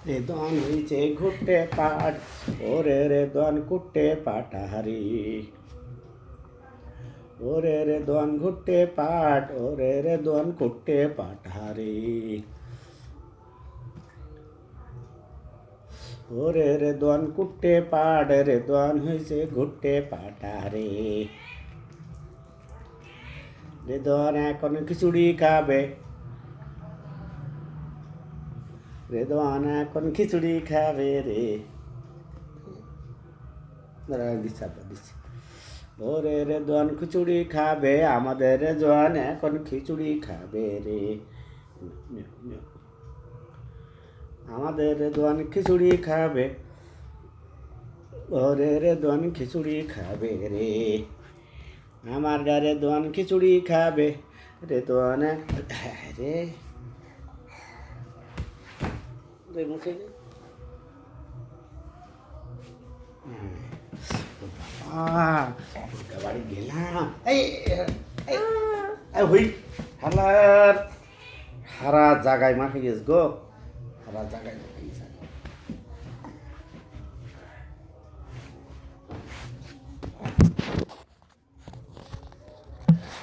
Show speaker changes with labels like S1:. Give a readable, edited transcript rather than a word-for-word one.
S1: রেদওয়ান হইছে ঘুরতে পাট, ওরে রেদওয়ান কুট্টে পাটাহারি। ওরে রেদওয়ান ঘুরতে পাট, ওরে রেদওয়ান কুট্টে পাটাহারি। ওরে রেদওয়ান কুট্টে পাট, রেদওয়ান হইছে ঘুরতে পাটাহারি। রেদওয়ান এখন খিচুড়ি খাবে, রেদওয়ান এখন খিচুড়ি খাবে রে। দিচ্ছি। ওরে রেদওয়ান খিচুড়ি খাবে, আমাদের রেদওয়ান এখন খিচুড়ি খাবে রে। আমাদের রেদওয়ান খিচুড়ি খাবে, ওরে রেদওয়ান খিচুড়ি খাবে রে। আমার গা রেদওয়ান খিচুড়ি খাবে, রেদওয়ান রে মুখে বাড়ি গেলাম। হই হালার হারা জায়গায় মাখে গেছ গো, হারা জায়গায়